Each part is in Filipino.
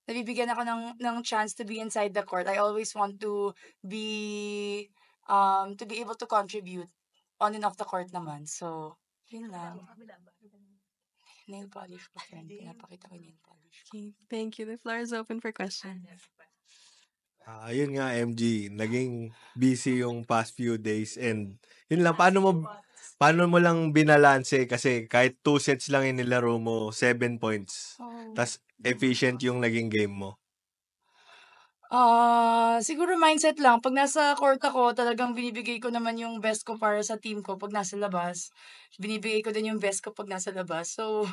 nabibigyan ako ng chance to be inside the court, I always want be, to be able to contribute on and off the court naman. So, yun lang. Nail polish ko, friend. Pinapakita ko yung nail polish ko. Okay, thank you. The floor is open for questions. Yun nga, MG, naging busy yung past few days and yun lang, paano mo lang binalanse kasi kahit 2 sets lang yung nilaro mo, 7 points. Oh. Tas efficient yung naging game mo. Siguro mindset lang. 'Pag nasa court ako, talagang binibigay ko naman yung best ko para sa team ko 'pag nasa labas. Binibigay ko din yung best ko 'pag nasa labas. So,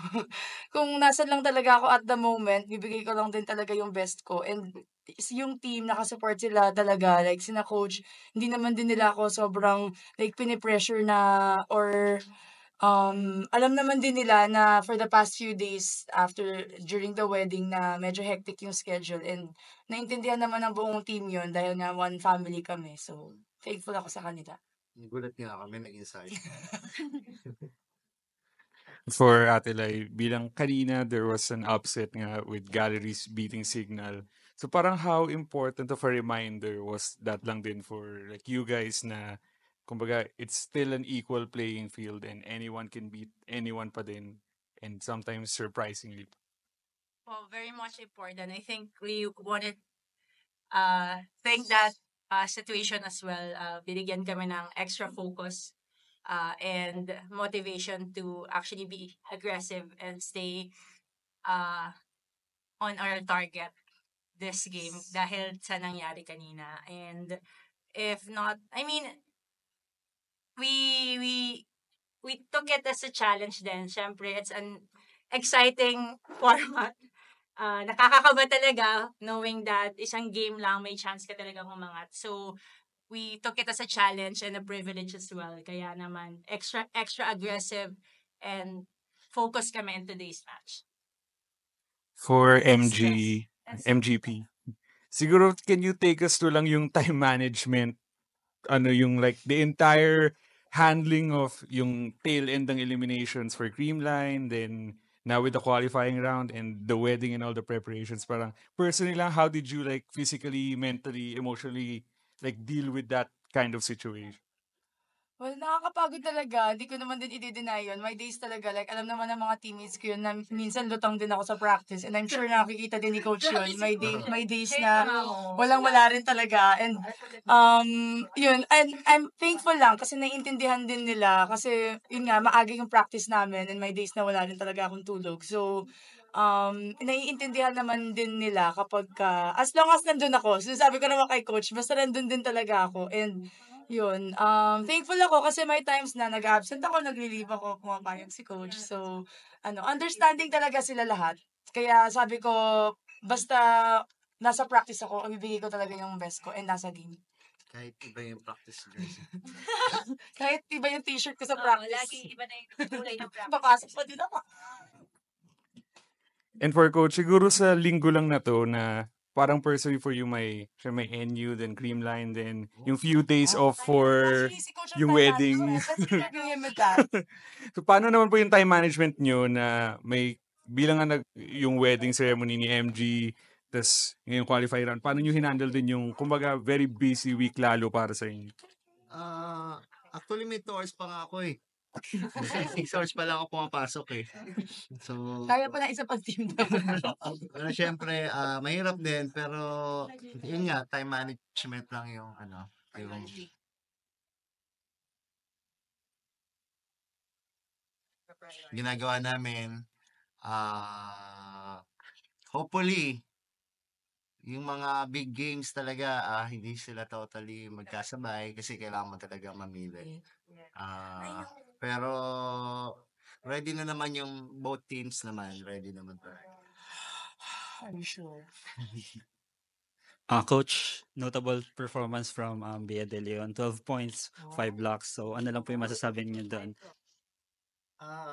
kung nasan lang talaga ako at the moment, bibigay ko lang din talaga yung best ko and yung team naka-support sila talaga, like sina coach, hindi naman din nila ako sobrang like pini-pressure na or alam naman din nila na for the past few days during the wedding na medyo hectic yung schedule and naintindihan naman ng buong team yun dahil nga one family kami. So, thankful ako sa kanila. Gulat nga kami, nag-inside. For Ate Lai, bilang kanina there was an upset nga with galleries beating Signal. So parang how important of a reminder was that lang din for like you guys na kumbaga it's still an equal playing field and anyone can beat anyone pa din and sometimes surprisingly. Well, very much important. I think we wanted think that situation as well. Binigyan kami ng extra focus and motivation to actually be aggressive and stay uh, on our target this game dahil sa nangyari kanina. And if not, I mean, we we we took it as a challenge then. Siyempre, it's an exciting format. Nakakakaba talaga knowing that isang game lang may chance ka talagang umangat. So, we took it as a challenge and a privilege as well. Kaya naman, extra aggressive and focus kami in today's match. For Stress. MGP, siguro can you take us to lang yung time management, ano yung like the entire handling of yung tail end ng eliminations for Creamline, then now with the qualifying round and the wedding and all the preparations, parang personally lang, how did you like physically, mentally, emotionally like deal with that kind of situation? Well, nakakapagod talaga. Hindi ko naman din i-de-deny yun. My days talaga, like, alam naman ng mga teammates ko yun na minsan lutang din ako sa practice. And I'm sure nakikita din ni coach yun. My days na walang-wala rin talaga. And, yun. And I'm thankful lang kasi naiintindihan din nila. Kasi, yun nga, maaga yung practice namin and my days na wala rin talaga akong tulog. So, naiintindihan naman din nila kapag as long as nandun ako. Sinasabi ko naman kay coach, basta nandun din talaga ako. And, yun, thankful ako kasi may times na nag-absent ako, nagli-leave ako, pumapayag si coach. So, understanding talaga sila lahat. Kaya sabi ko, basta nasa practice ako, ibibigay ko talaga yung best ko and nasa game. Kahit iba yung practice jersey. Kahit iba yung t-shirt ko sa practice. Lagi iba na yung kulay ng practice. Papasok pa din ako. And for coach, siguro sa linggo lang na to na parang personally for you may NU, then Creamline, then yung few days off for Actually, si coach ang yung time wedding. management. Let's interview him with that. So paano naman po yung time management nyo na may bilang nga yung wedding ceremony ni MG, tas yung qualify round, paano nyo hinandle din yung kumbaga very busy week lalo para sa inyo? Actually, may 2 hours pa nga ako eh. 6 hours pa lang ako pumapasok eh. So, Kaya pa na isa pang team daw. pero syempre, mahirap din, pero yun nga, time management lang yung yung ginagawa namin. Hopefully, yung mga big games talaga, hindi sila totally magkasabay kasi kailangan mo talaga mamili. Pero ready na naman yung both teams naman. Ready naman tayo. I'm sure. Coach, notable performance from Bea De Leon. 12 points, 5 blocks. So ano lang po yung masasabi niyo doon?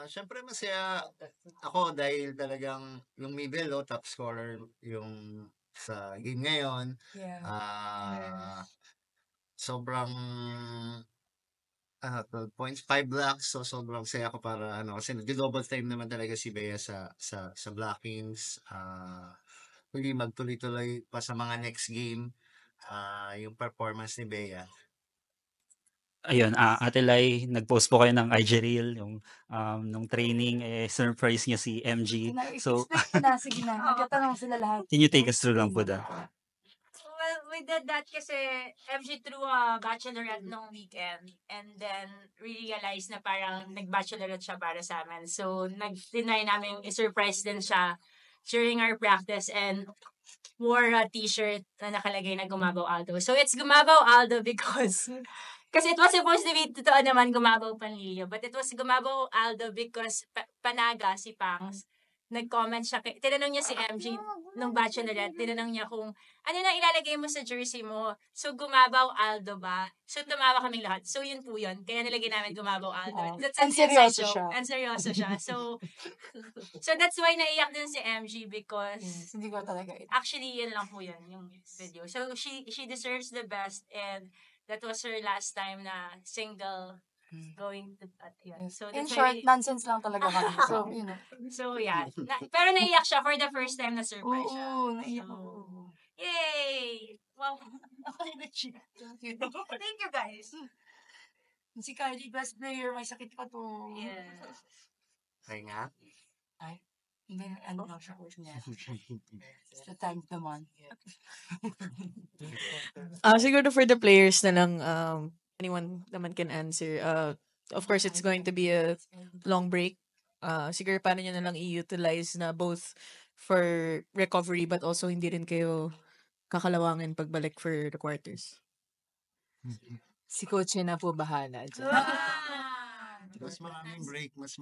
Syempre masaya ako dahil talagang yung middle, top scorer yung sa game ngayon. Yeah. Sobrang 12 points, 5 blocks. So sobrang saya ko para kasi nag-double time naman talaga si Bea sa blockings. hopefully magtuloy-tuloy pa sa mga next game yung performance ni Bea. Ayun, Ate Lai, nag-post po kayo ng IG reel, yung nung training, surprise niya si MG. So, Explain mo na, sige na. Nagtatanong sila lahat. can you take us through lang po that? Well, we did that kasi MG threw a bachelorette nung weekend and then realized na parang nag-bachelorette siya para sa amin. So, nag-deny namin i-surprise din siya during our practice and wore a t-shirt na nakalagay na Gumabaw Aldo. So, it's Gumabaw Aldo because kasi it was supposed to be totoo naman Gumabaw Panlilio, but it was Gumabaw Aldo because Panaga, si Pangs, nag-comment siya, tinanong niya si MG nung bachelorette, tinanong niya kung ano na ilalagay mo sa jersey mo. So, Gumabaw Aldo ba? So, tumawa kaming lahat. So, yun po yun. Kaya nilagay namin Gumabaw Aldo. That's And an seryoso inside joke. siya. And seryoso siya. So that's why naiyak din si MG because Hindi ko talaga actually, yun lang po yun, yung video. So, she deserves the best and that was her last time na single going to yun. So, In that's short, why, nonsense lang talaga kami. So, so yeah. Pero naiyak siya for the first time na surprise siya. Oo, naiyak So, ako. yay! Wow. Ako na nag-cheer. Thank you guys. Si Kylie, best player, may sakit pa to. Yeah. Kaya nga. Hindi, ano lang siya coach niya. It's the time naman. Siguro for the players na lang, anyone naman can answer. Of course, it's going to be a long break. Siguro paano nyo na lang i-utilize na both for recovery but also hindi rin kayo kakalawangin pagbalik for the quarters. Si coach na po bahala dyan. Mas maraming break, mas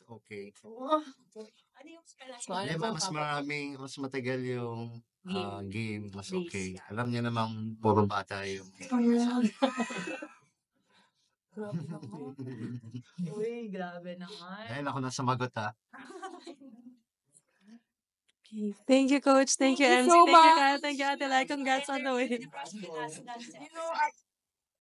okay. Ano yung spell? Di ba, mas matagal yung game, mas okay. Alam niya namang puro bata yung Uy, grabe naman. Dahil ako na sumagot Thank you, Coach. Thank you, MC. so Thank you, much. Kyle. Thank you, Ate Lai. Congrats on the win. You know,